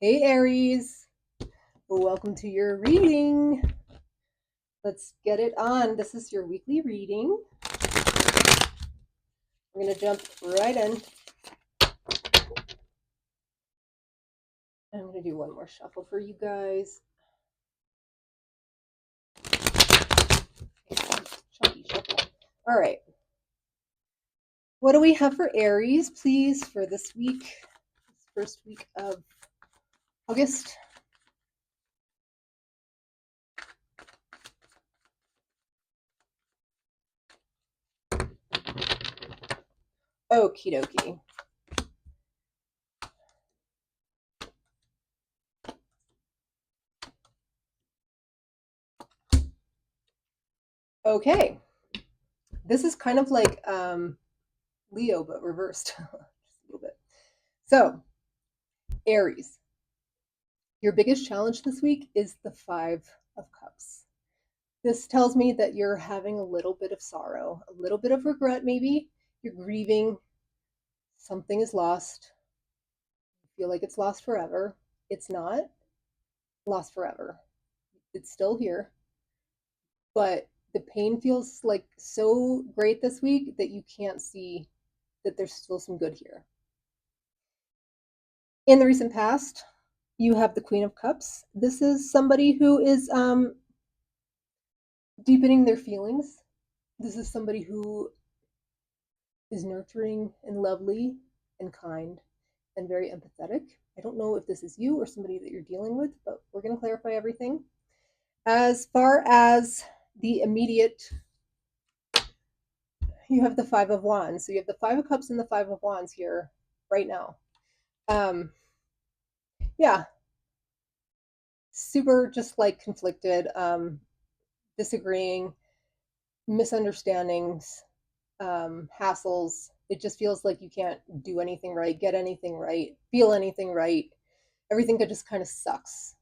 Hey Aries, welcome to your reading. Let's get it on. This is your weekly reading. We're going to jump right in. I'm going to do one more shuffle for you guys. Chunky shuffle. All right. What do we have for Aries, please, for this week, this first week of August? Okie dokie. Okay. This is kind of like Leo, but reversed. Just a little bit. So, Aries, your biggest challenge this week is the Five of Cups. This tells me that you're having a little bit of sorrow, a little bit of regret, maybe. You're grieving. Something is lost. You feel like it's lost forever. It's not lost forever. It's still here. But the pain feels like so great this week that you can't see that there's still some good here. In the recent past, you have the Queen of Cups. This is somebody who is deepening their feelings. This is somebody who is nurturing and lovely and kind and very empathetic. I don't know if this is you or somebody that you're dealing with, but we're going to clarify everything. As far as the immediate, you have the Five of Wands. So you have the Five of Cups and the Five of Wands here right now. Yeah, super just like conflicted, disagreeing, misunderstandings, hassles. It just feels like you can't do anything right, get anything right, feel anything right. Everything just kind of sucks.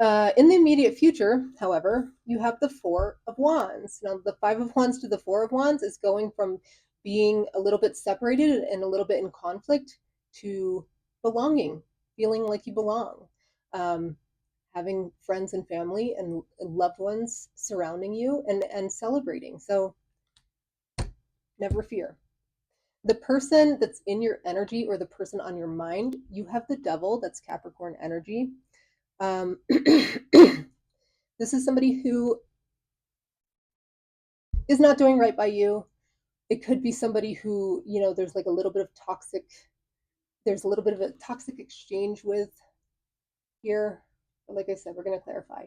In the immediate future, however, you have the Four of Wands. Now, the Five of Wands to the Four of Wands is going from being a little bit separated and a little bit in conflict to belonging, feeling like you belong, having friends and family and loved ones surrounding you and celebrating. So, never fear. The person that's in your energy or the person on your mind, you have the Devil, that's Capricorn energy. This is somebody who is not doing right by you. It could be somebody who, there's like a little bit of there's a little bit of a toxic exchange with here. But like I said, we're going to clarify.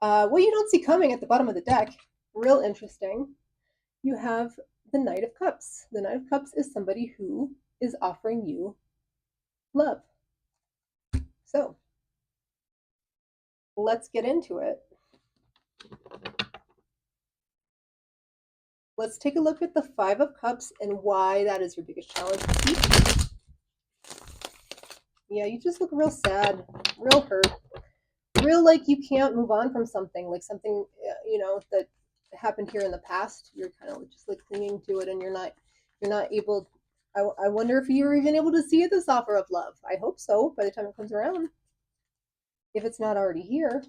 What you don't see coming at the bottom of the deck, real interesting. You have the Knight of Cups. The Knight of Cups is somebody who is offering you love. So let's get into it. Let's take a look at the Five of Cups and why that is your biggest challenge this week. Yeah, you just look real sad, real hurt, real like you can't move on from something, like something, that happened here in the past. You're kind of just like clinging to it and you're not able. I wonder if you're even able to see this offer of love. I hope so by the time it comes around, if it's not already here.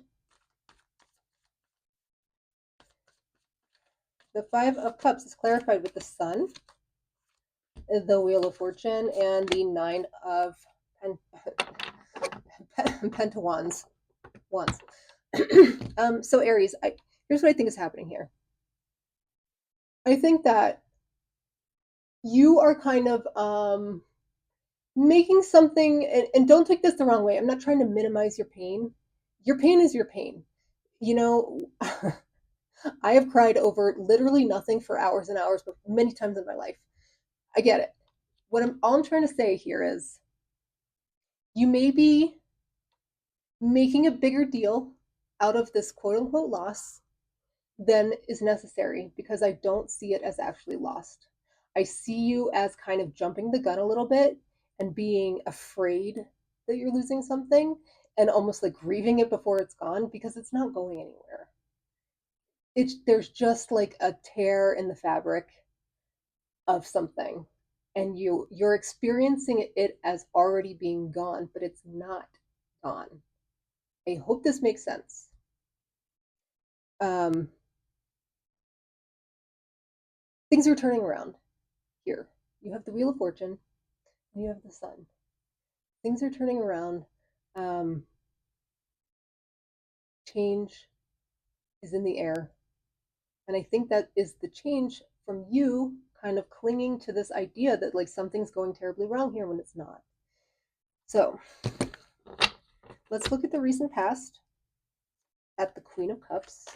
The Five of Cups is clarified with the Sun, the Wheel of Fortune, and the Nine of Pentawans. So Aries, here's what I think is happening here. I think that you are kind of making something, and don't take this the wrong way. I'm not trying to minimize your pain. Your pain is your pain. I have cried over literally nothing for hours and hours, but many times in my life. I get it. All I'm trying to say here is you may be making a bigger deal out of this quote unquote loss than is necessary, because I don't see it as actually lost. I see you as kind of jumping the gun a little bit and being afraid that you're losing something and almost like grieving it before it's gone, because it's not going anywhere. There's just like a tear in the fabric of something, and you're experiencing it as already being gone, but it's not. on. I hope this makes sense. Things are turning around here. You have the Wheel of Fortune, and you have the Sun. Things are turning around. Change is in the air. And I think that is the change from you kind of clinging to this idea that like something's going terribly wrong here when it's not. So let's look at the recent past, at the Queen of Cups.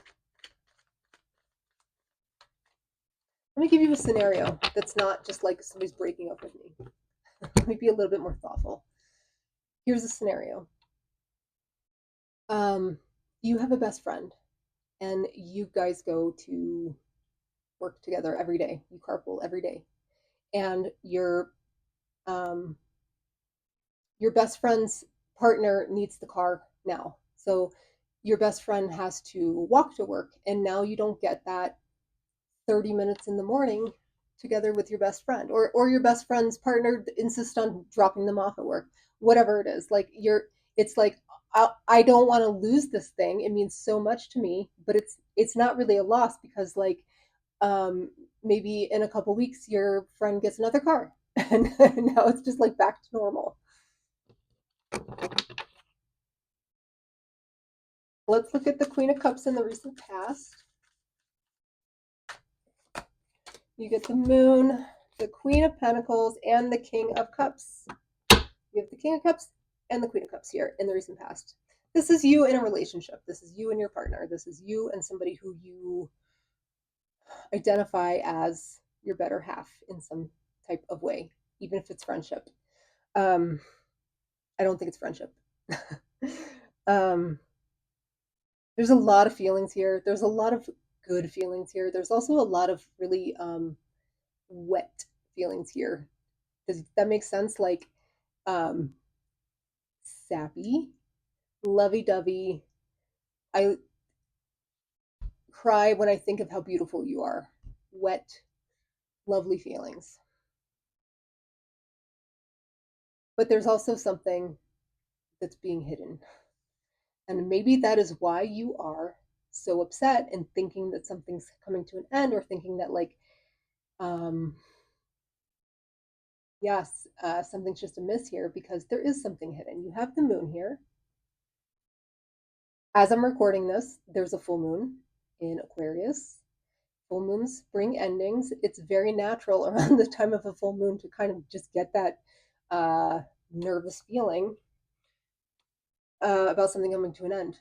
Let me give you a scenario that's not just like somebody's breaking up with me. Let me be a little bit more thoughtful. Here's a scenario. You have a best friend and you guys go to work together every day. You carpool every day. And your best friend's partner needs the car now. So your best friend has to walk to work, and now you don't get that 30 minutes in the morning together with your best friend, or your best friend's partner insists on dropping them off at work, whatever it is. Like it's like I don't want to lose this thing. It means so much to me, but it's not really a loss because like maybe in a couple weeks your friend gets another car, and now it's just like back to normal. Let's look at the Queen of Cups in the recent past. You get the Moon, the Queen of Pentacles, and the King of Cups. You have the King of Cups and the Queen of Cups here in the recent past. This is you in a relationship. This is you and your partner. This is you and somebody who you identify as your better half in some type of way, even if it's friendship. I don't think it's friendship. There's a lot of feelings here. There's a lot of good feelings here. There's also a lot of really wet feelings here. Does that make sense? Like sappy, lovey-dovey. I cry when I think of how beautiful you are. Wet, lovely feelings. But there's also something that's being hidden. And maybe that is why you are so upset and thinking that something's coming to an end, or thinking that like yes, something's just amiss here, because there is something hidden. You have the Moon here. As I'm recording this, there's a full moon in Aquarius. Full moons bring endings. It's very natural around the time of a full moon to kind of just get that nervous feeling about something coming to an end.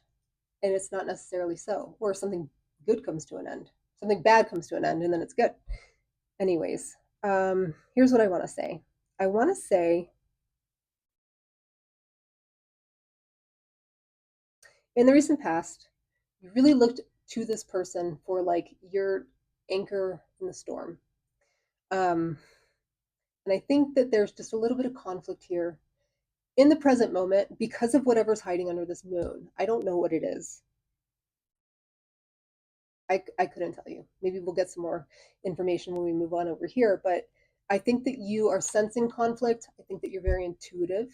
And it's not necessarily so. Or something good comes to an end. Something bad comes to an end, and then it's good. Anyways, here's what I want to say. I want to say, in the recent past, you really looked to this person for like your anchor in the storm. And I think that there's just a little bit of conflict here in the present moment because of whatever's hiding under this moon. I don't know what it is. I couldn't tell you. Maybe we'll get some more information when we move on over here. But I think that you are sensing conflict. I think that you're very intuitive.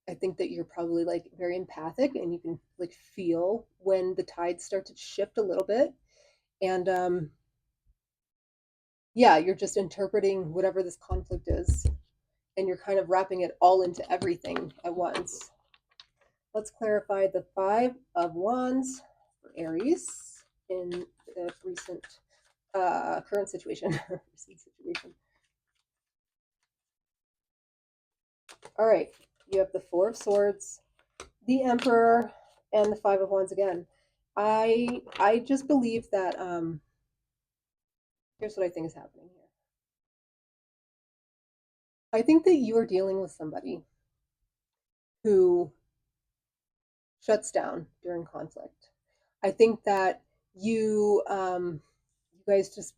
I think that you're probably like very empathic, and you can like feel when the tides start to shift a little bit. And yeah, you're just interpreting whatever this conflict is, and you're kind of wrapping it all into everything at once. Let's clarify the Five of Wands for Aries in the recent current situation. Recent situation. All right, you have the Four of Swords, the Emperor, and the Five of Wands again. I just believe that here's what I think is happening here. I think that you are dealing with somebody who shuts down during conflict. I think that you guys just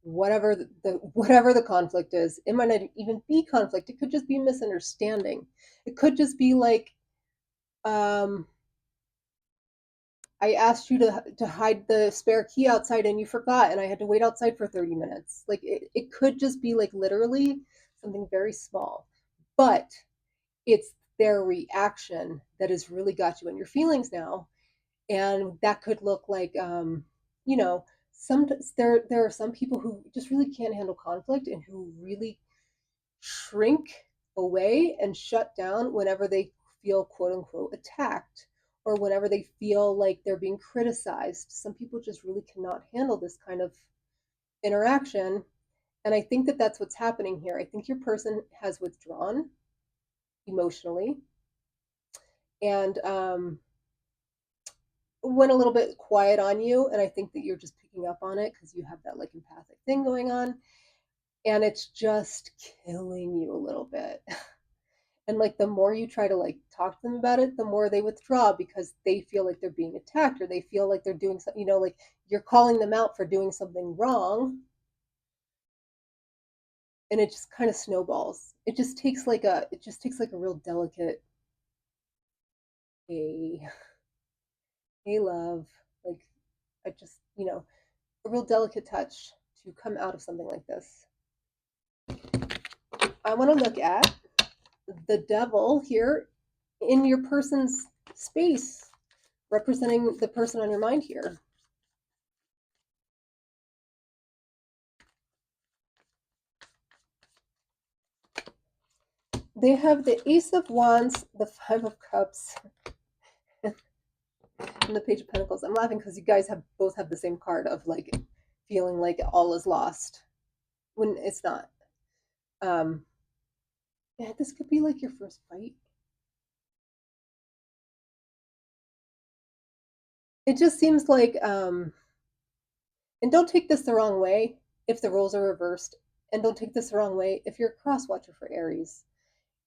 whatever the conflict is, it might not even be conflict. It could just be misunderstanding. It could just be like I asked you to hide the spare key outside and you forgot, and I had to wait outside for 30 minutes. Like it could just be like literally something very small, but it's their reaction that has really got you in your feelings now. And that could look like, you know, there are some people who just really can't handle conflict and who really shrink away and shut down whenever they feel quote unquote attacked or whenever they feel like they're being criticized. Some people just really cannot handle this kind of interaction. And I think that that's what's happening here. I think your person has withdrawn emotionally and went a little bit quiet on you. And I think that you're just picking up on it because you have that like empathic thing going on. And it's just killing you a little bit. And like the more you try to like talk to them about it, the more they withdraw because they feel like they're being attacked or they feel like they're doing something, like you're calling them out for doing something wrong. And it just kind of snowballs. It just takes like a real delicate, hey, hey love, like I just, a real delicate touch to come out of something like this. I want to look at the devil here in your person's space, representing the person on your mind here. They have the Ace of Wands, the Five of Cups, and the Page of Pentacles. I'm laughing because you guys both have the same card of like feeling like all is lost when it's not. Yeah, this could be like your first fight. It just seems like, and don't take this the wrong way if the roles are reversed, and don't take this the wrong way if you're a cross watcher for Aries.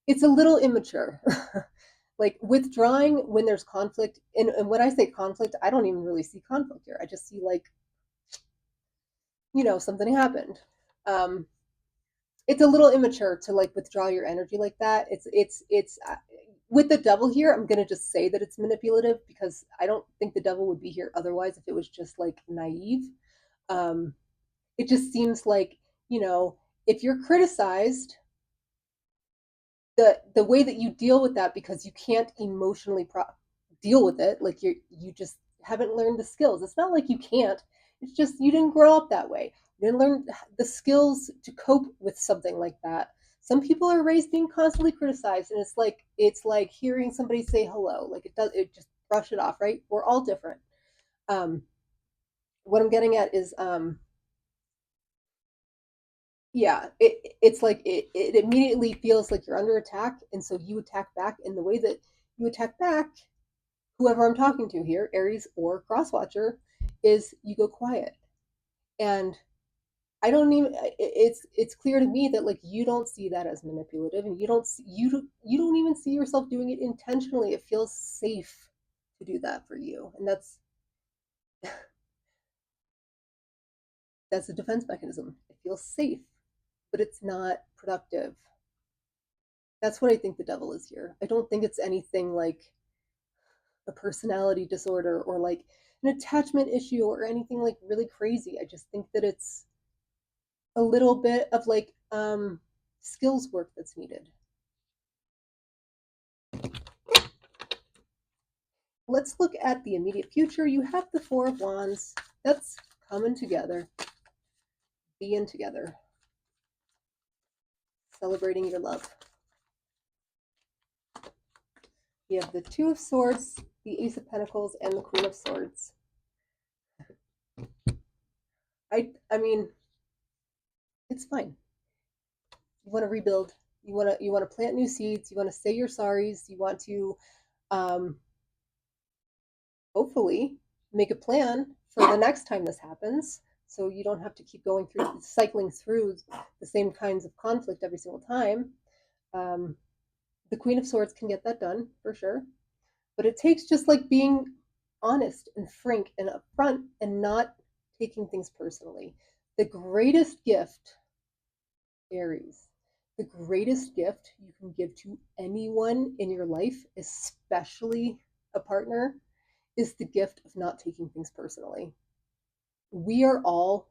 It's a little immature. Like withdrawing when there's conflict, and when I say conflict, I don't even really see conflict here. I just see like, something happened. It's a little immature to like withdraw your energy like that. It's with the devil here. I'm gonna just say that it's manipulative because I don't think the devil would be here otherwise if it was just like naive. Um, it just seems like, if you're criticized, the way that you deal with that because you can't emotionally deal with it, like you just haven't learned the skills. It's not like you can't, it's just you didn't grow up that way. You didn't learn the skills to cope with something like that. Some people are raised being constantly criticized, and it's like hearing somebody say hello, like it just brush it off, right? We're all different. um what I'm getting at is, yeah, it's like it immediately feels like you're under attack, and so you attack back. And the way that you attack back, whoever I'm talking to here, Aries or Crosswatcher, is you go quiet. And I don't even, it's clear to me that like you don't see that as manipulative, and you don't even see yourself doing it intentionally. It feels safe to do that for you, and that's a defense mechanism. It feels safe, but it's not productive. That's what I think the devil is here. I don't think it's anything like a personality disorder or like an attachment issue or anything like really crazy. I just think that it's a little bit of like skills work that's needed. Let's look at the immediate future. You have the Four of Wands. That's coming together, being together, celebrating your love. You have the Two of Swords, the Ace of Pentacles, and the Queen of Swords. I mean, it's fine. You want to rebuild. You want to plant new seeds. You want to say your sorries. You want to um, hopefully make a plan for the next time this happens, so you don't have to keep cycling through the same kinds of conflict every single time. The Queen of Swords can get that done for sure, but it takes just like being honest and frank and upfront and not taking things personally. The greatest gift, Aries, the greatest gift you can give to anyone in your life, especially a partner, is the gift of not taking things personally. We are all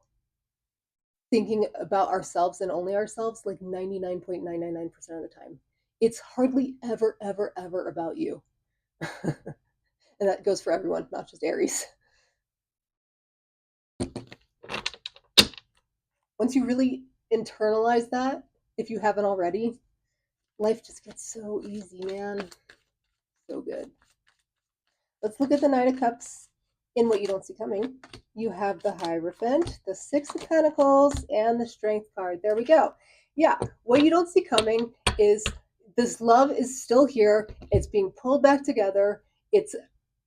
thinking about ourselves and only ourselves like 99.999% of the time. it's hardly ever, ever, ever about you. And that goes for everyone, not just Aries. Once you really internalize that, if you haven't already, life just gets so easy, man. So good. Let's look at the Knight of Cups in what you don't see coming. You have the Hierophant, the Six of Pentacles, and the Strength card. There we go. Yeah, what you don't see coming is this love is still here. It's being pulled back together. It's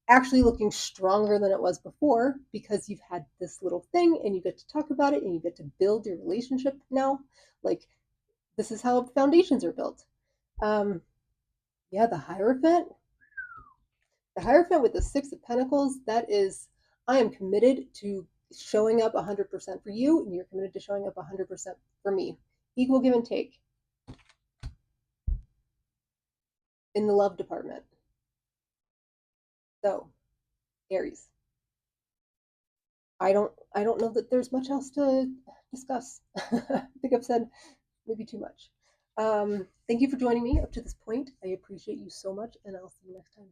actually looking stronger than it was before because you've had this little thing and you get to talk about it and you get to build your relationship now. Like, this is how foundations are built. Yeah, the Hierophant. The Hierophant with the Six of Pentacles, that is, I am committed to showing up 100% for you, and you're committed to showing up 100% for me. Equal give and take in the love department. So, Aries. I don't know that there's much else to discuss. I think I've said maybe too much. Thank you for joining me up to this point. I appreciate you so much, and I'll see you next time.